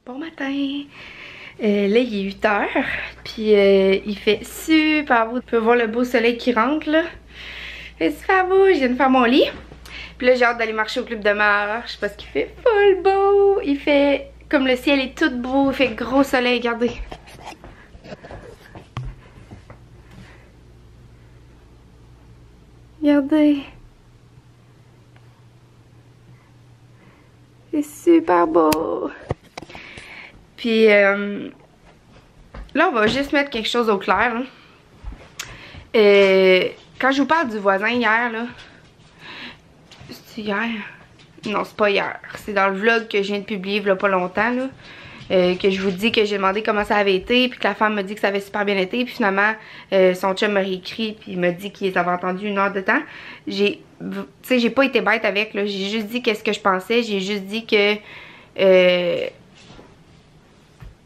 Bon matin! Là il est 8 h, puis il fait super beau. Tu peux voir le beau soleil qui rentre là. Il fait super beau, je viens de faire mon lit. Puis là j'ai hâte d'aller marcher au club de marche parce qu'il fait full beau. Il fait comme le ciel est tout beau, il fait gros soleil, regardez. Regardez. C'est super beau. Puis là on va juste mettre quelque chose au clair là. Quand je vous parle du voisin hier là, c'est hier? Non, c'est pas hier. C'est dans le vlog que je viens de publier il y a pas longtemps là. Que je vous dis que j'ai demandé comment ça avait été, puis que la femme m'a dit que ça avait super bien été, puis finalement son chum m'a réécrit puis il m'a dit qu'il avait entendu 1 heure de temps. J'ai pas été bête avec là, j'ai juste dit qu'est-ce que je pensais, j'ai juste dit que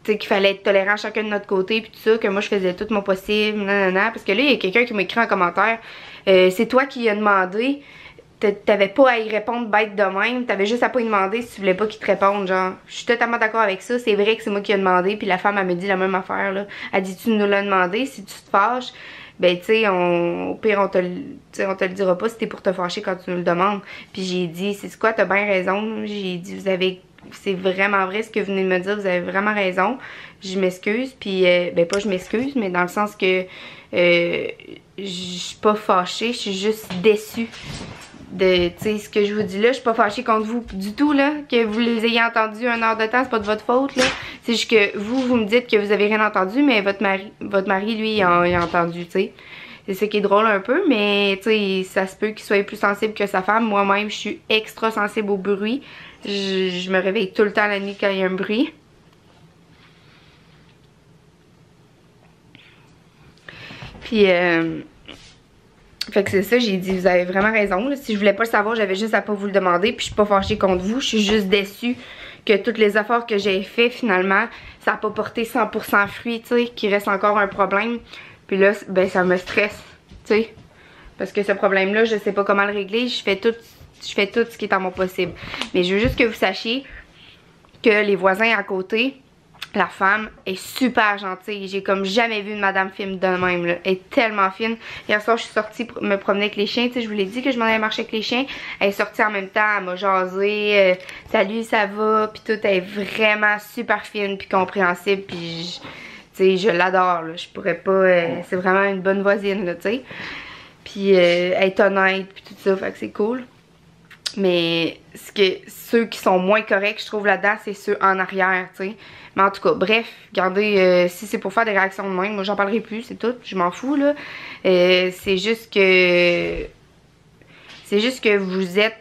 qu'il fallait être tolérant chacun de notre côté puis tout ça, que moi je faisais tout mon possible, nanana, parce que là il y a quelqu'un qui m'a écrit en commentaire, c'est toi qui as demandé, t'avais pas à y répondre bête de même, t'avais juste à pas y demander si tu voulais pas qu'il te réponde, genre. Je suis totalement d'accord avec ça, c'est vrai que c'est moi qui ai demandé, puis la femme elle me dit la même affaire là, elle dit tu nous l'as demandé, si tu te fâches, ben tu sais, au pire on te le dira pas si t'es pour te fâcher quand tu nous le demandes. Puis j'ai dit, c'est quoi, t'as bien raison, j'ai dit c'est vraiment vrai ce que vous venez de me dire, vous avez vraiment raison, je m'excuse, puis ben pas je m'excuse, mais dans le sens que je suis pas fâchée, je suis juste déçue de, tu sais, ce que je vous dis là, je suis pas fâchée contre vous du tout là, que vous les ayez entendus 1 heure de temps, c'est pas de votre faute là, c'est juste que vous me dites que vous avez rien entendu, mais votre mari lui il a entendu, tu sais. C'est ce qui est drôle un peu, mais tu sais, ça se peut qu'il soit plus sensible que sa femme. Moi-même, je suis extra sensible au bruit. Je me réveille tout le temps la nuit quand il y a un bruit. Puis, fait que c'est ça, j'ai dit, vous avez vraiment raison. Là. Si je voulais pas le savoir, j'avais juste à pas vous le demander. Puis je suis pas fâchée contre vous, je suis juste déçue que tous les efforts que j'ai fait finalement, ça a pas porté 100% fruit, tu sais, qu'il reste encore un problème. Puis là, ben ça me stresse, tu sais. Parce que ce problème-là, je sais pas comment le régler. Je fais tout ce qui est en mon possible. Mais je veux juste que vous sachiez que les voisins à côté, la femme est super gentille. J'ai comme jamais vu une madame fine de même, là. Elle est tellement fine. Hier soir, je suis sortie pour me promener avec les chiens. Tu sais, je vous l'ai dit que je m'en allais marcher avec les chiens. Elle est sortie en même temps, elle m'a jasé. Salut, ça va? Puis tout, elle est vraiment super fine puis compréhensible. Puis tu sais, je l'adore, là. Je pourrais pas... c'est vraiment une bonne voisine, là, tu sais. Puis elle est honnête, puis tout ça, fait que c'est cool. Mais ceux qui sont moins corrects, je trouve, là-dedans, c'est ceux en arrière, tu sais. Mais en tout cas, bref, regardez, si c'est pour faire des réactions de même, moi, j'en parlerai plus, c'est tout. Je m'en fous, là. C'est juste que... vous êtes...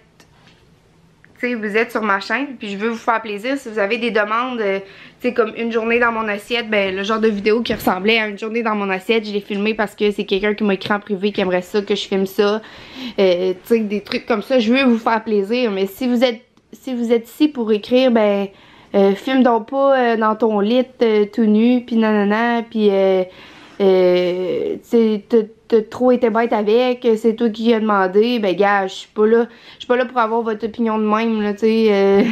vous êtes sur ma chaîne, puis je veux vous faire plaisir. Si vous avez des demandes, tu sais, comme une journée dans mon assiette, ben le genre de vidéo qui ressemblait à une journée dans mon assiette, je l'ai filmé parce que c'est quelqu'un qui m'a écrit en privé qui aimerait ça, que je filme ça. Tu sais, des trucs comme ça, je veux vous faire plaisir. Mais si vous êtes ici pour écrire, ben filme donc pas dans ton lit tout nu, puis nanana, puis tu sais, t'as trop été bête avec, c'est toi qui as demandé, ben gars, je suis pas là pour avoir votre opinion de même, là, tu sais,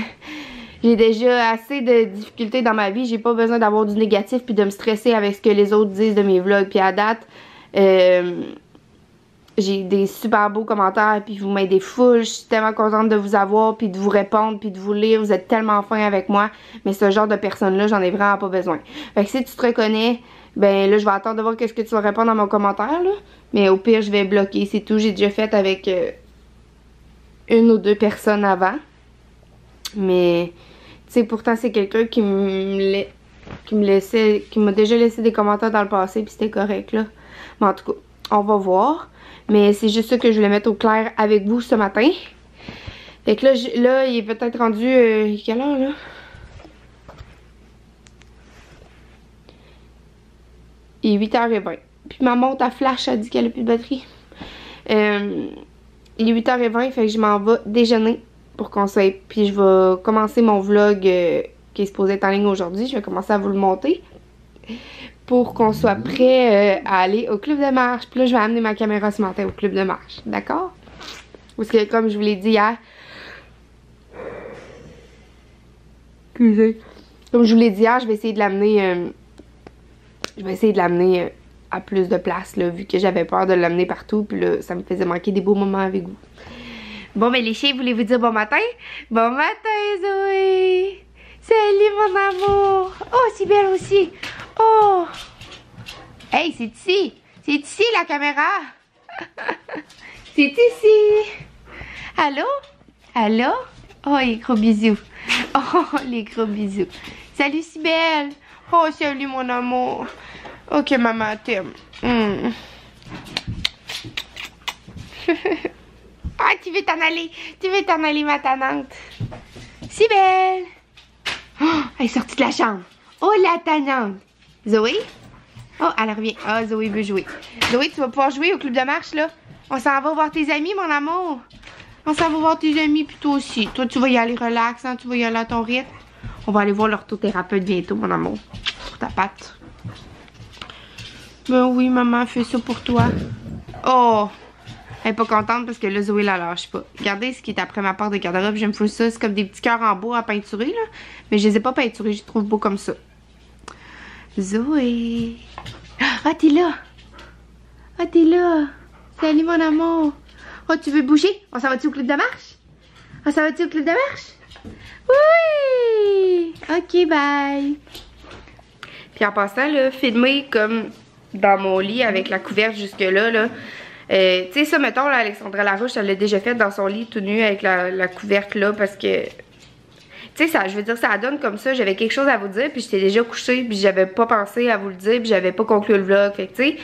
j'ai déjà assez de difficultés dans ma vie, j'ai pas besoin d'avoir du négatif puis de me stresser avec ce que les autres disent de mes vlogs, puis à date, j'ai des super beaux commentaires, puis vous m'aidez full, je suis tellement contente de vous avoir, puis de vous répondre, puis de vous lire, vous êtes tellement fins avec moi, mais ce genre de personnes-là, j'en ai vraiment pas besoin. Fait que si tu te reconnais, ben là, je vais attendre de voir qu'est-ce que tu vas répondre dans mon commentaire, là. Mais au pire, je vais bloquer, c'est tout. J'ai déjà fait avec 1 ou 2 personnes avant. Mais, tu sais, pourtant, c'est quelqu'un qui m'a déjà laissé des commentaires dans le passé, puis c'était correct, là. Mais en tout cas, on va voir. Mais c'est juste ça que je voulais mettre au clair avec vous ce matin. Fait que là, il est peut-être rendu... quelle heure, là? Il est 8h20. Puis ma montre à flash a dit qu'elle a plus de batterie. Il est 8h20, fait que je m'en vais déjeuner pour qu'on soit... Puis je vais commencer mon vlog qui est supposé être en ligne aujourd'hui. Je vais commencer à vous le monter pour qu'on soit prêt à aller au club de marche. Puis là, je vais amener ma caméra ce matin au club de marche. D'accord? Parce que comme je vous l'ai dit hier... Excusez. Comme je vous l'ai dit hier, je vais essayer de l'amener à plus de place, là, vu que j'avais peur de l'amener partout. Puis là, ça me faisait manquer des beaux moments avec vous. Bon, mais les chiens, voulez-vous dire bon matin? Bon matin, Zoé! Salut, mon amour! Oh, c'est belle aussi! Oh! Hey, c'est ici! C'est ici, la caméra! C'est ici! Allô? Allô? Oh, les gros bisous! Oh, les gros bisous! Salut, si belle! Oh, salut, mon amour! Ok, maman t'aime. Ah, tu veux t'en aller? Tu veux t'en aller, ma tannante? Si belle! Oh, elle est sortie de la chambre. Oh, la tannante! Zoé? Oh, elle revient. Ah, Zoé veut jouer. Zoé, tu vas pouvoir jouer au club de marche, là? On s'en va voir tes amis, mon amour. On s'en va voir tes amis, puis toi aussi. Toi, tu vas y aller relax, hein? Tu vas y aller à ton rythme. On va aller voir l'orthothérapeute bientôt, mon amour. Pour ta patte. Ben oui, maman fait ça pour toi. Oh! Elle est pas contente parce que là, Zoé la lâche pas. Regardez ce qui est après ma porte de garde-robe. J'aime fou ça. C'est comme des petits cœurs en bois à peinturer, là. Mais je les ai pas peinturés. Je les trouve beaux comme ça. Zoé! Ah, t'es là! Ah, t'es là! Salut, mon amour! Oh, tu veux bouger? On s'en va-tu au club de marche? On s'en va-tu au club de marche? Oui! Ok, bye! Puis en passant, là, filmer comme dans mon lit avec la couverte jusque-là, là. Tu sais, ça, mettons, là, Alexandra Larouche, elle l'a déjà fait dans son lit tout nu avec la couverte là parce que. Tu sais, je veux dire, ça donne comme ça. J'avais quelque chose à vous dire, puis j'étais déjà couchée, puis j'avais pas pensé à vous le dire, puis j'avais pas conclu le vlog. Fait que, tu sais,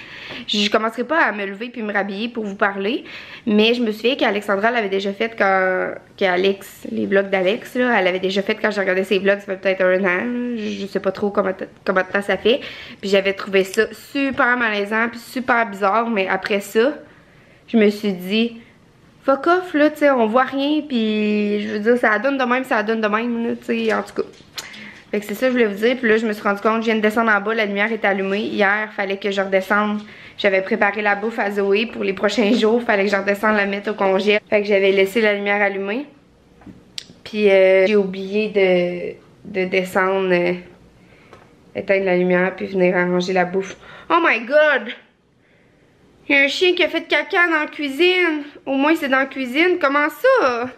je commencerai pas à me lever puis me rhabiller pour vous parler. Mais je me souviens qu'Alexandra l'avait déjà fait qu'Alex, les vlogs d'Alex, là, elle avait déjà fait quand j'ai regardé ses vlogs, ça fait peut-être un an. Là, je sais pas trop combien de temps ça fait. Puis j'avais trouvé ça super malaisant, puis super bizarre. Mais après ça, je me suis dit. Fuck off, là, tu sais, on voit rien, puis je veux dire, ça donne de même, là, tu sais, en tout cas. Fait que c'est ça que je voulais vous dire, puis là, je me suis rendu compte, je viens de descendre en bas, la lumière est allumée. Hier, fallait que je redescende. J'avais préparé la bouffe à Zoé pour les prochains jours, fallait que je redescende la mettre au congèle. Fait que j'avais laissé la lumière allumée. Puis j'ai oublié de descendre, éteindre la lumière, puis venir arranger la bouffe. Oh my god! Il y a un chien qui a fait de caca dans la cuisine. Au moins, c'est dans la cuisine. Comment ça?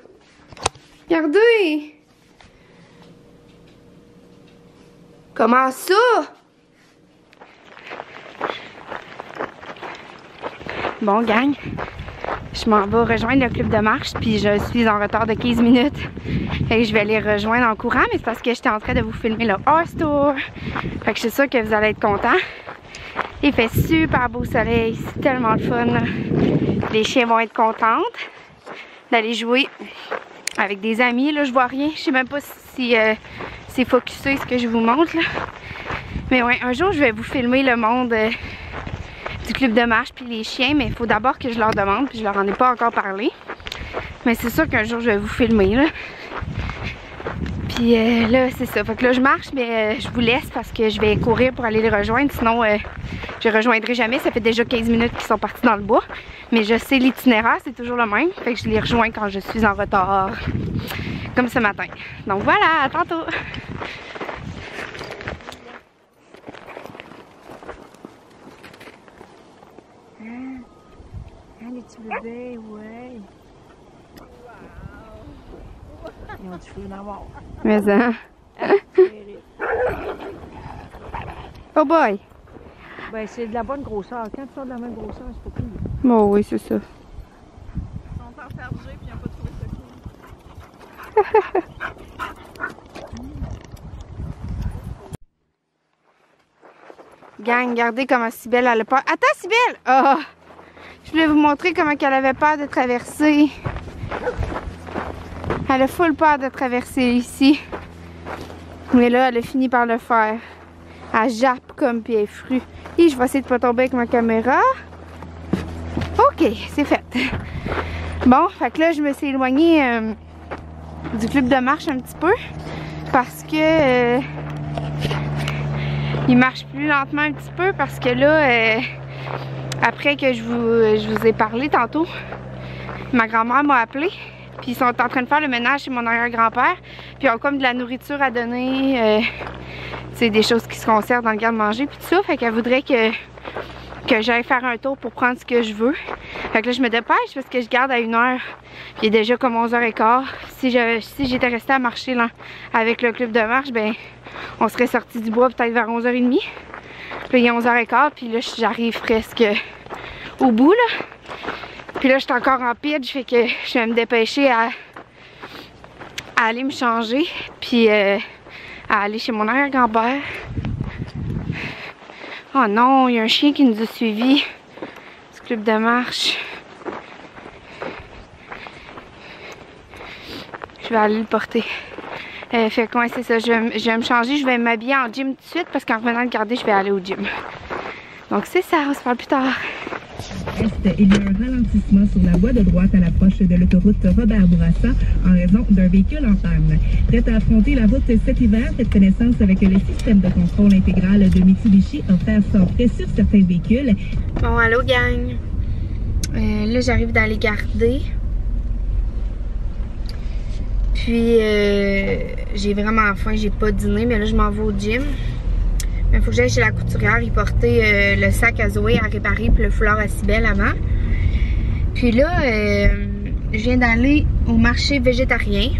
Regardez. Comment ça? Bon, gang. Je m'en vais rejoindre le club de marche. Puis je suis en retard de 15 minutes. Fait que je vais les rejoindre en courant. Mais c'est parce que j'étais en train de vous filmer le horse tour. Fait que je suis sûre que vous allez être contents. Il fait super beau soleil, c'est tellement le fun. Les chiens vont être contentes d'aller jouer avec des amis. Là, je vois rien. Je sais même pas si c'est focusé ce que je vous montre. Là. Mais ouais, un jour, je vais vous filmer le monde du club de marche puis les chiens. Mais il faut d'abord que je leur demande. Puis je leur en ai pas encore parlé. Mais c'est sûr qu'un jour, je vais vous filmer. Là. Puis là, c'est ça. Fait que là, je marche, mais je vous laisse parce que je vais courir pour aller les rejoindre. Sinon, je rejoindrai jamais. Ça fait déjà 15 minutes qu'ils sont partis dans le bois. Mais je sais l'itinéraire, c'est toujours le même. Fait que je les rejoins quand je suis en retard. Comme ce matin. Donc voilà, à tantôt. Ah, les petits bébés, ouais. Ils ont du feu dans mort. Mais ça. Oh boy! Ben, c'est de la bonne grosseur. Quand tu sors de la même grosseur, c'est pas cool. Bon, oui, c'est ça. Ils sont enfergés puis ils n'ont pas trouvé ça cool. Gang, regardez comment Cybèle elle a peur. Attends, Cybèle! Oh! Je voulais vous montrer comment elle avait peur de traverser. Elle a full peur de traverser ici. Mais là, elle a fini par le faire. Elle jappe comme puis elle est frue. Et je vais essayer de pas tomber avec ma caméra. Ok, c'est fait. Bon, fait que là, je me suis éloignée du club de marche un petit peu. Parce que il marche plus lentement un petit peu. Parce que là, après que je vous ai parlé tantôt, ma grand-mère m'a appelé. Puis ils sont en train de faire le ménage chez mon arrière-grand-père. Puis ils ont comme de la nourriture à donner sais, des choses qui se conservent dans le garde-manger puis tout ça. Fait qu'elle voudrait que j'aille faire un tour pour prendre ce que je veux. Fait que là, je me dépêche parce que je garde à 1h. Puis il est déjà comme 11h15. Si j'étais restée à marcher là, avec le club de marche, ben on serait sorti du bois peut-être vers 11h30. Puis là, il est 11h15. Puis là, j'arrive presque au bout, là. Puis là, je suis encore en pitch. Fait que je vais me dépêcher à aller me changer. Puis à aller chez mon arrière-grand-père. Oh non, il y a un chien qui nous a suivis du club de marche. Je vais aller le porter. Fait que ouais, c'est ça, je vais me changer, je vais m'habiller en gym tout de suite parce qu'en revenant le garder, je vais aller au gym. Donc c'est ça, on se parle plus tard. Il y a un ralentissement sur la voie de droite à l'approche de l'autoroute Robert Bourassa en raison d'un véhicule en panne. Prête à affronter la route cet hiver, faites connaissance avec le système de contrôle intégral de Mitsubishi offert sans frais sur certains véhicules. Bon, allô gang. Là, j'arrive d'aller garder. Puis, j'ai vraiment faim, j'ai pas dîné, mais là, je m'en vais au gym. Il faut que j'aille chez la couturière y porter le sac à Zoé à réparer puis le foulard à Cybèle avant. Puis là, je viens d'aller au marché végétarien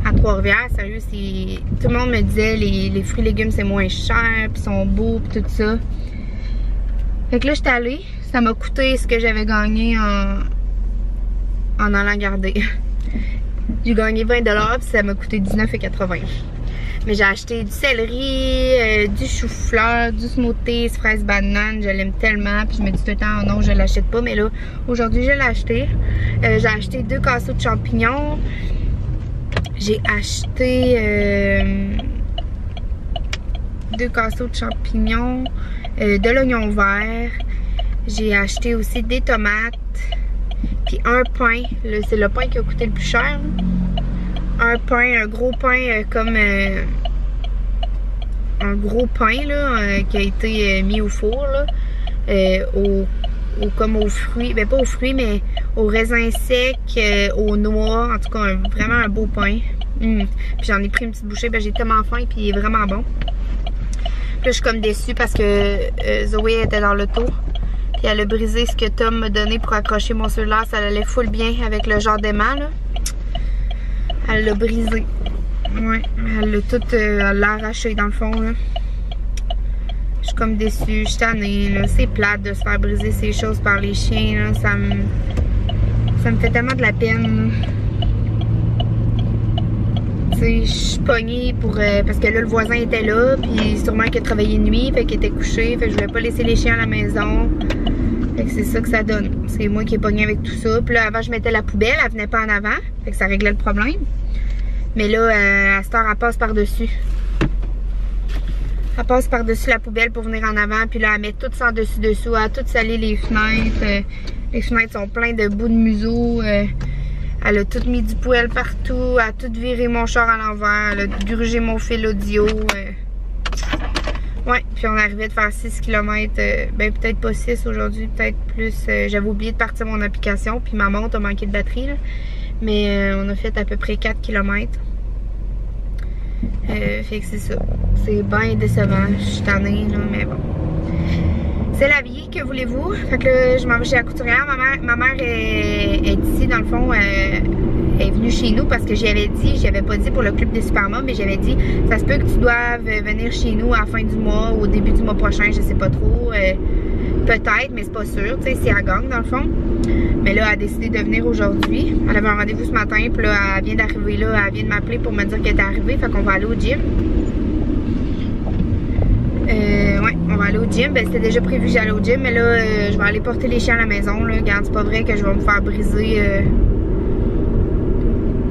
à Trois-Rivières. Sérieux, tout le monde me disait les fruits et légumes c'est moins cher, puis sont beaux, puis tout ça. Fait que là, j'étais allée. Ça m'a coûté ce que j'avais gagné en allant garder. J'ai gagné 20$, puis ça m'a coûté 19,80$. Mais j'ai acheté du céleri, du chou-fleur, du smoothies, fraise banane. Je l'aime tellement. Puis je me dis tout le temps, oh non, je l'achète pas. Mais là, aujourd'hui, je l'ai acheté. J'ai acheté 2 casseaux de champignons. J'ai acheté 2 casseaux de champignons, de l'oignon vert. J'ai acheté aussi des tomates. Puis un pain. C'est le pain qui a coûté le plus cher. Un pain, un gros pain comme un gros pain là, qui a été mis au four là, comme aux fruits, ben pas aux fruits mais aux raisins secs, aux noix, en tout cas vraiment un beau pain. Puis j'en ai pris une petite bouchée, ben j'ai tellement faim puis il est vraiment bon. Puis là je suis comme déçue parce que Zoé était dans l'auto. Puis elle a brisé ce que Tom m'a donné pour accrocher mon cellulaire, ça allait full bien avec le genre d'aimant là. Elle l'a brisé. Ouais, elle l'a tout arraché dans le fond là. Je suis comme déçue, je suis tannée là. C'est plate de se faire briser ces choses par les chiens là. Ça me fait tellement de la peine. Tu sais, je suis pognée pour parce que là le voisin était là, puis sûrement qu'il a travaillé de nuit, fait qu'il était couché, fait que je voulais pas laisser les chiens à la maison. Fait que c'est ça que ça donne. C'est moi qui ai pogné avec tout ça. Puis là, avant, je mettais la poubelle, elle venait pas en avant. Fait que ça réglait le problème. Mais là, à cette heure, elle passe par-dessus. Elle passe par-dessus la poubelle pour venir en avant. Puis là, elle met tout ça en dessus-dessous. Elle a tout salé les fenêtres. Les fenêtres sont pleines de bouts de museau. Elle a tout mis du poêle partout. Elle a tout viré mon char à l'envers. Elle a grugé mon fil audio. Ouais, puis on arrivait de faire 6 km, ben peut-être pas 6 aujourd'hui, peut-être plus. J'avais oublié de partir mon application, puis ma montre a manqué de batterie, là. Mais on a fait à peu près 4 km. Fait que c'est ça. C'est bien décevant, je suis tannée, là, mais bon. C'est la vie, que voulez-vous? Fait que là, je m'en vais chez la couturière. Ma mère est ici, dans le fond. Elle est venue chez nous parce que j'avais pas dit pour le club des Supermom, mais j'avais dit, ça se peut que tu doives venir chez nous à la fin du mois ou au début du mois prochain, je sais pas trop. Peut-être, mais c'est pas sûr, tu sais, si elle gagne dans le fond. Mais là, elle a décidé de venir aujourd'hui. Elle avait un rendez-vous ce matin, puis là, elle vient d'arriver là, elle vient de m'appeler pour me dire qu'elle est arrivée, fait qu'on va aller au gym. Ouais, on va aller au gym. Ben, c'était déjà prévu que j'allais au gym, mais là, je vais aller porter les chiens à la maison, là. Regarde, c'est pas vrai que je vais me faire briser...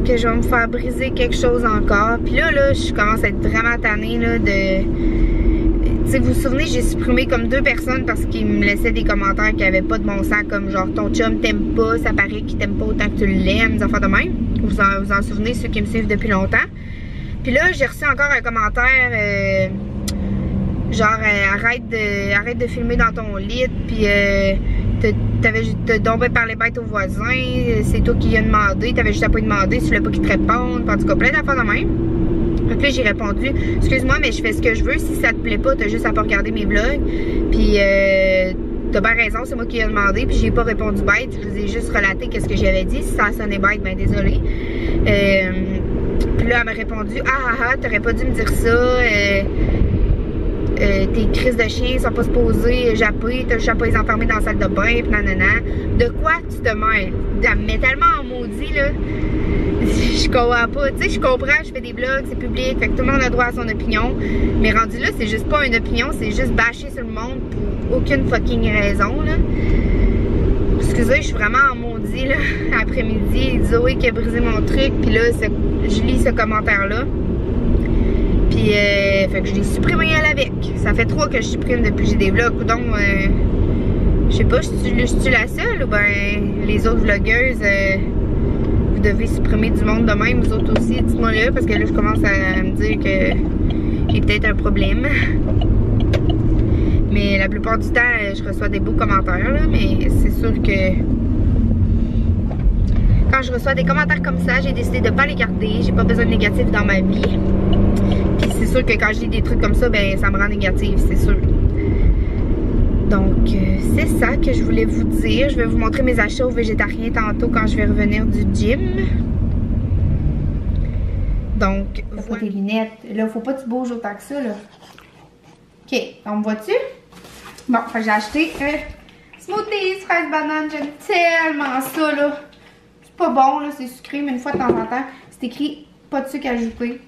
que je vais me faire briser quelque chose encore. Puis là, je commence à être vraiment tannée, là, de... Tu sais, vous vous souvenez, j'ai supprimé comme 2 personnes parce qu'ils me laissaient des commentaires qui avaient pas de bon sens, comme genre, ton chum t'aime pas, ça paraît qu'il t'aime pas autant que tu l'aimes, des affaires de même. Vous en souvenez, ceux qui me suivent depuis longtemps. Puis là, j'ai reçu encore un commentaire... genre arrête de filmer dans ton lit, puis t'as donc parlé bête aux voisins, c'est toi qui lui as demandé, t'avais juste à pas lui demander, tu voulais pas qu'il te réponde, en tout cas plein d'affaires de même. Donc là, j'ai répondu, excuse-moi, mais je fais ce que je veux. Si ça te plaît pas, t'as juste à pas regarder mes vlogs. Puis, t'as bien raison, c'est moi qui ai demandé. Puis, j'ai pas répondu bête. Je vous ai juste relaté qu'est-ce que j'avais dit. Si ça sonnait bête, ben désolé. Puis là, elle m'a répondu, t'aurais pas dû me dire ça. Tes crises de chien sont pas supposées japper, t'as juste à pas les enfermer dans la salle de bain, pis nanana. De quoi tu te mêles? Elle me met tellement en maudit, là. Je comprends pas. Tu sais, je comprends, je fais des vlogs, c'est public, fait que tout le monde a droit à son opinion. Mais rendu là, c'est juste pas une opinion, c'est juste bâcher sur le monde pour aucune fucking raison, là. Excusez, je suis vraiment en maudit, là. Après-midi, Zoé qui a brisé mon truc, puis là, je lis ce commentaire-là. Puis, fait que je l'ai supprimé à l'avec. Ça fait 3 que je supprime depuis que j'ai des vlogs. Donc, je sais pas, je suis la seule ou ben les autres vlogueuses, vous devez supprimer du monde de même, vous autres aussi, dites-moi là, parce que là, je commence à me dire que j'ai peut-être un problème. Mais la plupart du temps, je reçois des beaux commentaires, là, mais c'est sûr que quand je reçois des commentaires comme ça, j'ai décidé de pas les garder. J'ai pas besoin de négatif dans ma vie. Puis c'est sûr que quand je lis des trucs comme ça, ben ça me rend négative, c'est sûr. Donc, c'est ça que je voulais vous dire. Je vais vous montrer mes achats aux végétariens tantôt quand je vais revenir du gym. Donc, voilà. Tes lunettes. Là, faut pas que tu bouges autant que ça, là. OK, on me voit-tu? Bon, j'ai acheté un smoothie, fraise banane. J'aime tellement ça, là. C'est pas bon, là, c'est sucré, mais une fois de temps en temps, c'est écrit pas de sucre ajouté.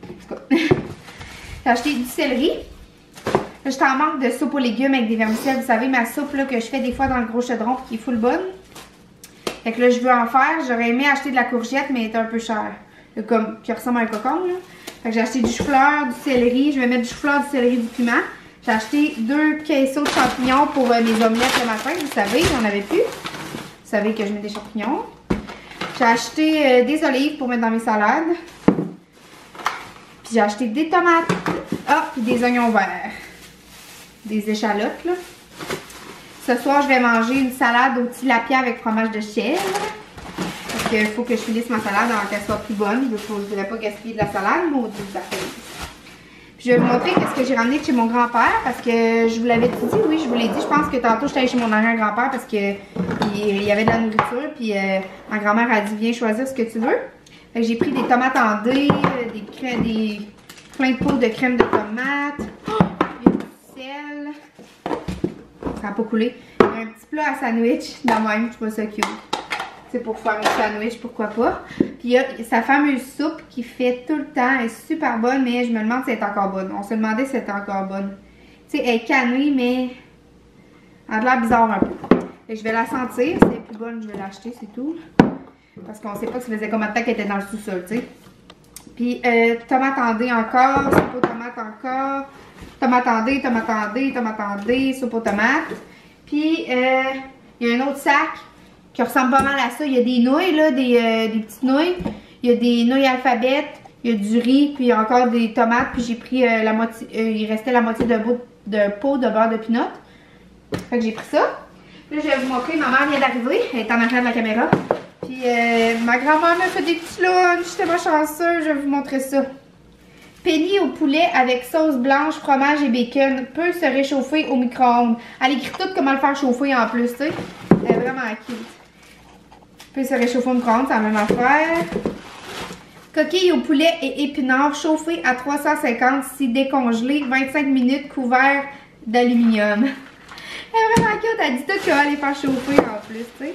En tout cas, j'ai acheté du céleri. Là, j'étais en manque de soupe aux légumes avec des vermicelles. Vous savez, ma soupe là, que je fais des fois dans le gros chaudron qui est full bonne. Fait que là, je veux en faire. J'aurais aimé acheter de la courgette, mais elle était un peu chère. Comme, qui ressemble à un cocon, là. Fait que j'ai acheté du chou-fleur, du céleri. Je vais mettre du chou-fleur, du céleri, du piment. J'ai acheté 2 quesos de champignons pour mes omelettes le matin. Vous savez, j'en avais plus. Vous savez que je mets des champignons. J'ai acheté des olives pour mettre dans mes salades. Puis j'ai acheté des tomates. Puis des oignons verts. Des échalotes, là. Ce soir, je vais manger une salade au tilapia avec fromage de chèvre. Parce qu'il faut que je finisse ma salade avant qu'elle soit plus bonne. Je ne voudrais pas gaspiller de la salade, maudit ça fait. Puis je vais vous montrer ce que j'ai ramené de chez mon grand-père. Parce que je vous l'avais dit, oui, je vous l'ai dit. Je pense que tantôt, j'étais allée chez mon arrière-grand-père parce qu'il y avait de la nourriture. Puis ma grand-mère a dit, viens choisir ce que tu veux. Fait que j'ai pris des tomates en dés, plein de pots de crème de tomate. Ça n'a pas coulé. Un petit plat à sandwich, de même, je trouve ça cute. C'est pour faire un sandwich, pourquoi pas. Puis il y a sa fameuse soupe qui fait tout le temps, elle est super bonne, mais je me demande si elle est encore bonne. On se demandait si elle est encore bonne. Tu sais, elle est cannée, mais elle a l'air bizarre un peu. Et je vais la sentir, si elle est plus bonne, je vais l'acheter, c'est tout. Parce qu'on sait pas que ça faisait combien de temps qu'elle était dans le sous-sol, tu sais. Puis tomate en dés encore, soupe aux tomates encore. Tomate en dés, tomate en dés, tomate en dés, soupe aux tomates. Puis, il y a un autre sac qui ressemble pas mal à ça. Il y a des nouilles, là, des petites nouilles. Il y a des nouilles alphabet. Il y a du riz, puis encore des tomates. Puis j'ai pris la moitié, il restait la moitié de pot de beurre de pinot. Fait que j'ai pris ça. Là, je vais vous montrer. Ma mère vient d'arriver. Elle est en arrière de la caméra. Puis, ma grand-mère m'a fait des petits lunchs. J'étais pas chanceuse. Je vais vous montrer ça. Penny au poulet avec sauce blanche, fromage et bacon peut se réchauffer au micro-ondes. Elle écrit tout comment le faire chauffer en plus, tu sais. Elle est vraiment cute. Peut se réchauffer au micro-ondes, c'est la même affaire. Coquille au poulet et épinards chauffés à 350 si décongelé, 25 minutes couvert d'aluminium. Elle est vraiment cute, elle dit tout qu'elle va les faire chauffer en plus, tu sais.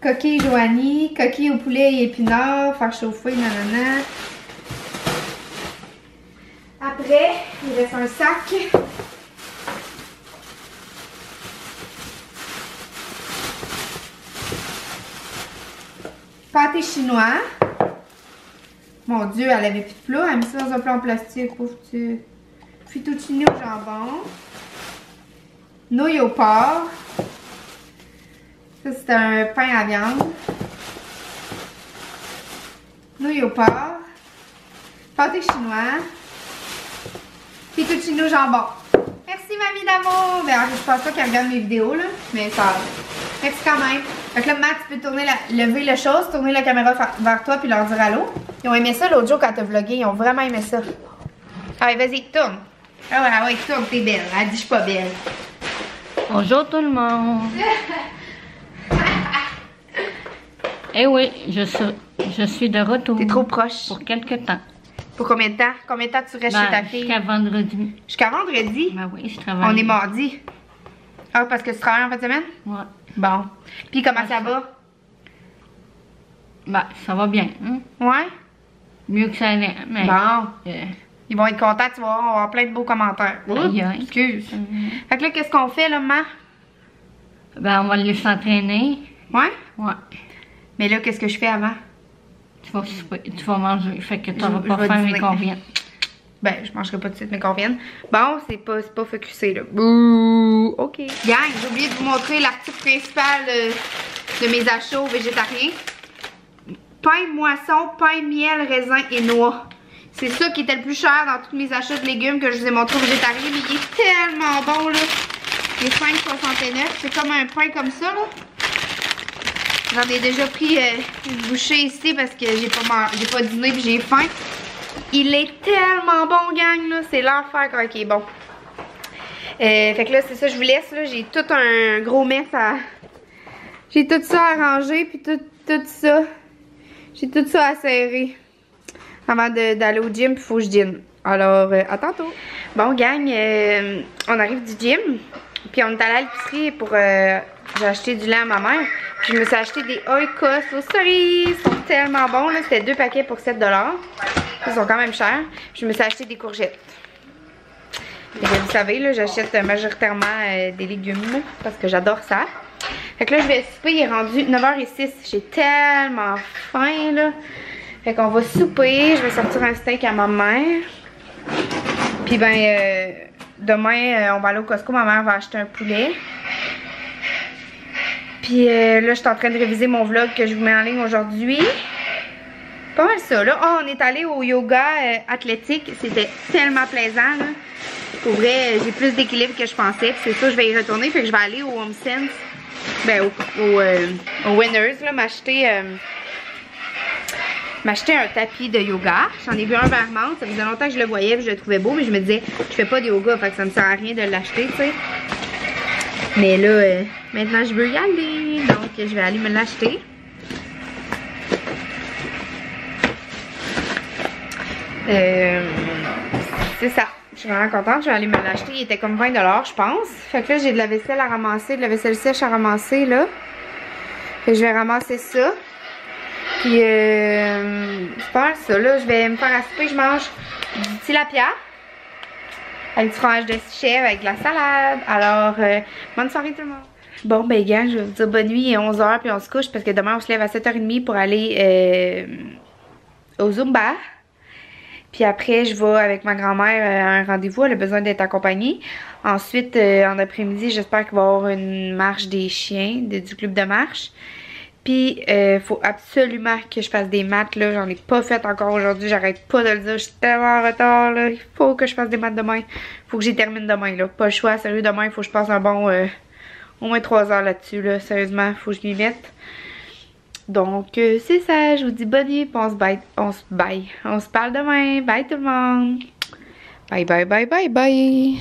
Coquille Joanie, coquille au poulet et épinards, faire chauffer, nanana. Après, il reste un sac. Pâté chinois. Mon Dieu, elle avait plus de plat. Elle a mis ça dans un plat en plastique. Pauvre petit. Fettuccine au jambon. Nouilles au porc. Ça, c'est un pain à viande. Nouilles au porc. Pâté chinois. Fettuccine au jambon. Merci, mamie d'amour. Ben, je pense pas qu'elle regarde mes vidéos, là. Mais ça. Merci quand même. Fait que là, Matt, tu peux lever la chose, tourner la caméra vers toi puis leur dire allô. Ils ont aimé ça l'autre jour quand t'as vlogué. Ils ont vraiment aimé ça. Allez, vas-y, tourne. Ah ouais, tourne, t'es belle. Elle dit je suis pas belle. Bonjour tout le monde. Eh oui, je suis de retour. T'es trop proche. Pour quelques temps. Pour combien de temps? Combien de temps tu restes chez ta fille? Jusqu'à vendredi. Jusqu'à vendredi? Ben oui, je travaille. On est mardi. Ah, parce que tu travailles en fin de semaine? Ouais. Bon. Puis comment ça va? Ben, ça va bien. Hein? Ouais? Mieux que ça allait. Mais, Bon. Ils vont être contents, tu vas voir, on va avoir plein de beaux commentaires. Aïe, aïe. Excuse. Fait que là, qu'est-ce qu'on fait, là, maman? Ben, on va les s'entraîner. Ouais? Ouais. Mais là, qu'est-ce que je fais avant? Tu vas souper, tu vas manger. Fait que tu n'auras Je pas vais faim dîner. mais qu'on vienne. Ben, je mangerai pas tout de suite, mais qu'on vienne. Bon, c'est pas focusé, là. Bouh! OK. Gang, j'ai oublié de vous montrer l'article principal de mes achats végétariens. Pain, moisson, pain, miel, raisin et noix. C'est ça qui était le plus cher dans tous mes achats de légumes que je vous ai montré aux végétariens, mais il est tellement bon, là. Il est 5,69. C'est comme un pain comme ça, là. J'en ai déjà pris une bouchée ici parce que j'ai pas dîné puis j'ai faim. Il est tellement bon, gang, là. C'est l'enfer quand il est bon. Fait que là, c'est ça, je vous laisse, là. J'ai tout un gros mess à... J'ai tout ça à ranger puis tout ça. J'ai tout ça à serrer. Avant d'aller au gym, il faut que je dîne. Alors, à tantôt. Bon, gang, on arrive du gym. Puis on est allé à l'épicerie pour... j'ai acheté du lait à ma mère. Puis je me suis acheté des Oikos aux cerises. Ils sont tellement bons, là. C'était 2 paquets pour 7 $. Ils sont quand même chers. Puis je me suis acheté des courgettes. Et vous savez, là, j'achète majoritairement des légumes. Là, parce que j'adore ça. Fait que là, je vais souper. Il est rendu 9h06. J'ai tellement faim, là. Fait qu'on va souper. Je vais sortir un steak à ma mère. Puis ben, demain, on va aller au Costco. Ma mère va acheter un poulet. Puis là, je suis en train de réviser mon vlog que je vous mets en ligne aujourd'hui. Pas mal ça, là. Oh, on est allé au yoga athlétique. C'était tellement plaisant, là. Pour vrai, j'ai plus d'équilibre que je pensais. C'est ça, je vais y retourner. Fait que je vais aller au Home Sense. Ben, au Winners, là, m'acheter un tapis de yoga. J'en ai vu un vers menthe. Ça faisait longtemps que je le voyais et je le trouvais beau. Mais je me disais, je fais pas de yoga. Fait que ça me sert à rien de l'acheter, tu sais. Mais là, maintenant je veux y aller. Donc, je vais aller me l'acheter. C'est ça. Je suis vraiment contente. Je vais aller me l'acheter. Il était comme 20 $, je pense. Fait que là, j'ai de la vaisselle à ramasser. De la vaisselle sèche à ramasser, là. Fait que je vais ramasser ça. Puis, c'est pas mal ça, là. Je vais me faire à souper. Je mange du tilapia. Avec du fromage de chèvre, avec de la salade. Alors, bonne soirée tout le monde. Bon, ben, gars, je vais vous dire bonne nuit. Il est 11h, puis on se couche parce que demain, on se lève à 7h30 pour aller au Zumba. Puis après, je vais avec ma grand-mère à un rendez-vous. Elle a besoin d'être accompagnée. Ensuite, en après-midi, j'espère qu'il va y avoir une marche des chiens, du club de marche. Puis, faut absolument que je fasse des maths, là. J'en ai pas fait encore aujourd'hui. J'arrête pas de le dire. Je suis tellement en retard, là. Il faut que je fasse des maths demain. Faut que j'y termine demain, là. Pas le choix. Sérieux, demain, il faut que je passe un bon... au moins 3 heures là-dessus, là. Sérieusement, faut que je m'y mette. Donc, c'est ça. Je vous dis bonne nuit. Puis on se parle demain. Bye tout le monde. Bye, bye, bye, bye, bye.